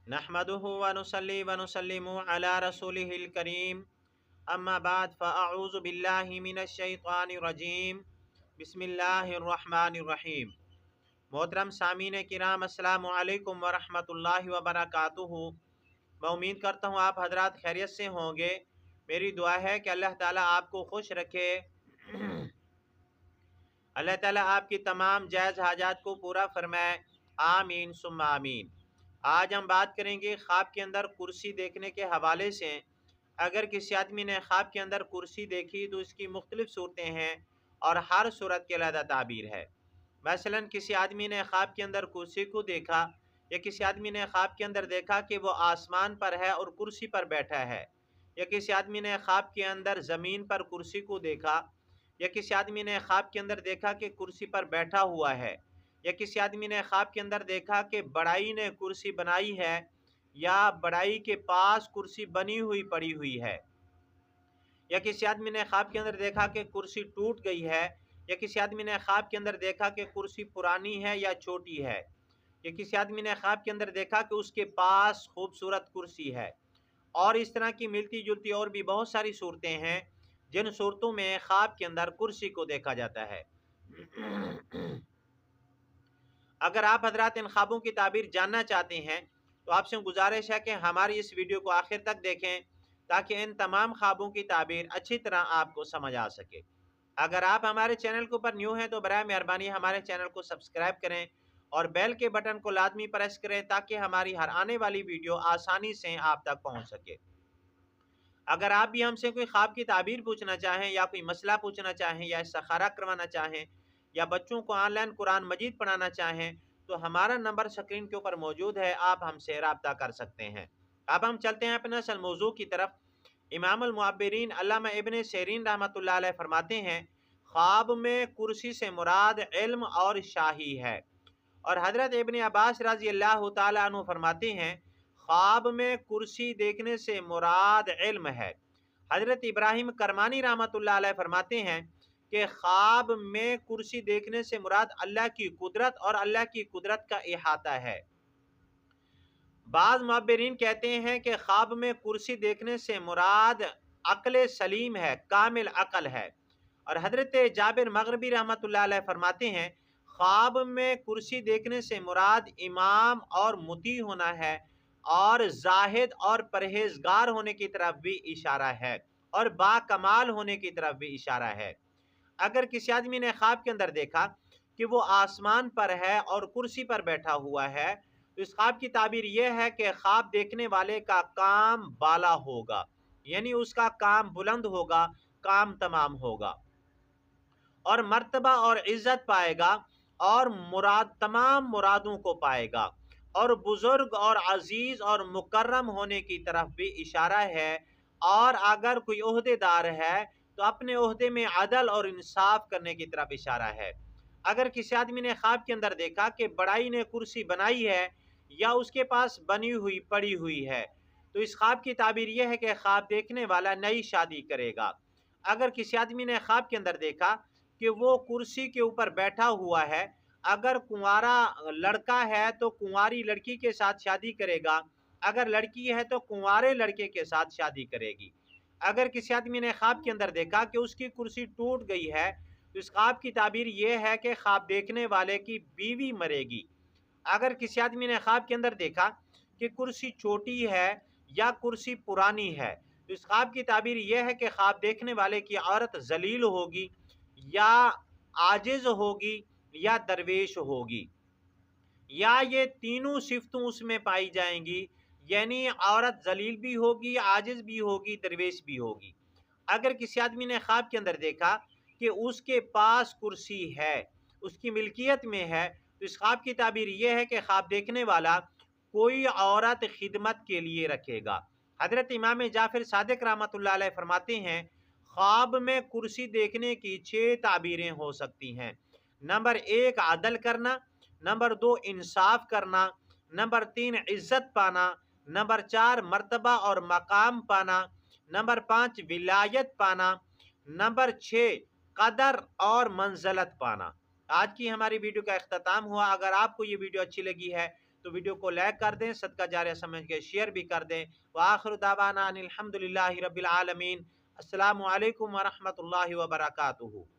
नहमदुहु व नुसल्ली व नुसल्लिमु अला रसूलिहिल करीम अम्मा बाद फ़अऊज़ु बिल्लाहि मिनश शैतानिर रजीम बिस्मिल्लाहिर रहमानिर रहीम। मोहतरम सामीन किराम अस्सलामु अलैकुम व रहमतुल्लाहि व बरकातुहू। मैं उम्मीद करता हूँ आप हजरात खैरियत से होंगे। मेरी दुआ है कि अल्लाह ताला आपको खुश रखे, अल्लाह ताला आपकी तमाम जायज़ हाजात को पूरा फरमाए। आमीन सुम्मा आमीन। आज हम बात करेंगे ख्वाब के अंदर कुर्सी देखने के हवाले से। अगर किसी आदमी ने ख्वाब के अंदर कुर्सी देखी तो इसकी मुख्तलिफ सूरतें हैं और हर सूरत की अलग ताबीर है। मसलन किसी आदमी ने ख्वाब के अंदर कुर्सी को देखा, या किसी आदमी ने ख्वाब के अंदर देखा कि वो आसमान पर है और कुर्सी पर बैठा है, या किसी आदमी ने ख्वाब के अंदर ज़मीन पर कुर्सी को देखा, या किसी आदमी ने ख्वाब के अंदर देखा कि कुर्सी पर बैठा हुआ है, या किसी आदमी ने ख्वाब के अंदर देखा कि बड़ाई ने कुर्सी बनाई है या बड़ाई के पास कुर्सी बनी हुई पड़ी हुई है, या किसी आदमी ने ख्वाब के अंदर देखा कि कुर्सी टूट गई है, या किसी आदमी ने ख्वाब के अंदर देखा कि कुर्सी पुरानी है या छोटी है, या किसी आदमी ने ख्वाब के अंदर देखा कि उसके पास खूबसूरत कुर्सी है। और इस तरह की मिलती जुलती और भी बहुत सारी सूरतें हैं जिन सूरतों में ख्वाब के अंदर कुर्सी को देखा जाता है। अगर आप हजरात इन ख्वाबों की ताबीर जानना चाहते हैं तो आपसे गुजारिश है कि हमारी इस वीडियो को आखिर तक देखें ताकि इन तमाम ख्वाबों की ताबीर अच्छी तरह आपको समझ आ सके। अगर आप हमारे चैनल के ऊपर न्यू हैं तो बराए मेहरबानी हमारे चैनल को सब्सक्राइब करें और बेल के बटन को लाजमी प्रेस करें ताकि हमारी हर आने वाली वीडियो आसानी से आप तक पहुंच सके। अगर आप भी हमसे कोई ख्वाब की ताबीर पूछना चाहें, या कोई मसला पूछना चाहें, या इस्तिखारा करवाना चाहें, या बच्चों को ऑनलाइन कुरान मजीद पढ़ाना चाहें तो हमारा नंबर स्क्रीन के ऊपर मौजूद है, आप हमसे रब्ता कर सकते हैं। अब हम चलते हैं अपने असल मौजू की तरफ। इमाम अल मुअब्बिरीन अल्लामा इब्न सीरीन रहमतुल्लाह अलैह फरमाते हैं, ख्वाब में कुर्सी से मुराद इल्म और शाही है। और हजरत इब्न अब्बास रज़ी अल्लाह तआला अन्हु फरमाते हैं, ख्वाब में कुर्सी देखने से मुराद इल्म है। हजरत इब्राहिम करमानी रहमतुल्लाह अलैह फरमाते हैं कि ख्वाब में कुर्सी देखने से मुराद अल्लाह की कुदरत और अल्लाह की कुदरत का इहाता है। बाज़ मुअब्बिरीन कहते हैं कि ख्वाब में कुर्सी देखने से मुराद अक्ल सलीम है, कामिल अक्ल है। और हजरत जाबिर मगरबी रहमतुल्लाह अलैह फरमाते हैं, ख्वाब में कुर्सी देखने से मुराद इमाम और मुती होना है और जाहिद और परहेजगार होने की तरफ भी इशारा है और बाकमाल होने की तरफ भी इशारा है। अगर किसी आदमी ने ख्वाब के अंदर देखा कि वो आसमान पर है और कुर्सी पर बैठा हुआ है तो इस ख्वाब की ताबीर यह है कि ख्वाब देखने वाले का काम बाला होगा, यानी उसका काम बुलंद होगा, काम तमाम होगा और मर्तबा और इज्जत पाएगा और मुराद तमाम मुरादों को पाएगा और बुजुर्ग और अजीज और मुकर्रम होने की तरफ भी इशारा है। और अगर कोई ओहदेदार है तो अपने ओहदे में अदल और इंसाफ करने की तरफ इशारा है। अगर किसी आदमी ने ख्वाब के अंदर देखा कि बड़ाई ने कुर्सी बनाई है या उसके पास बनी हुई पड़ी हुई है तो इस ख्वाब की ताबीर यह है कि ख्वाब देखने वाला नई शादी करेगा। अगर किसी आदमी ने ख्वाब के अंदर देखा कि वो कुर्सी के ऊपर बैठा हुआ है, अगर कुंवारा लड़का है तो कुंवारी लड़की के साथ शादी करेगा, अगर लड़की है तो कुंवारे लड़के के साथ शादी करेगी। अगर किसी आदमी ने ख्वाब के अंदर देखा कि उसकी कुर्सी टूट गई है तो इस ख्वाब की ताबीर यह है कि ख्वाब देखने वाले की बीवी मरेगी। अगर किसी आदमी ने ख्वाब के अंदर देखा कि कुर्सी छोटी है या कुर्सी पुरानी है तो इस ख्वाब की ताबीर यह है कि ख्वाब देखने वाले की औरत जलील होगी या आजिज होगी या दरवेश होगी, या ये तीनों सिफ्तों उसमें पाई जाएंगी, यानी औरत जलील भी होगी, आजिज भी होगी, दरवेश भी होगी। अगर किसी आदमी ने ख्वाब के अंदर देखा कि उसके पास कुर्सी है, उसकी मिल्कियत में है तो इस ख्वाब की ताबीर यह है कि ख्वाब देखने वाला कोई औरत खिदमत के लिए रखेगा। हजरत इमाम जाफर सादिक रहमतुल्लाह अलैह फरमाते हैं, ख्वाब में कुर्सी देखने की 6 ताबीरें हो सकती हैं। नंबर 1 अदल करना, नंबर 2 इंसाफ करना, नंबर 3 इज्जत पाना, नंबर 4 मर्तबा और मकाम पाना, नंबर 5 विलायत पाना, नंबर 6 कदर और मंजलत पाना। आज की हमारी वीडियो का इख्तिताम हुआ। अगर आपको ये वीडियो अच्छी लगी है تو ویڈیو کو لائک کر دیں، صدقہ جاریہ سمجھ کے شیئر بھی کر دیں۔ وآخر دعوانا ان الحمدللہ رب العالمین۔ السلام علیکم ورحمۃ اللہ وبرکاتہ۔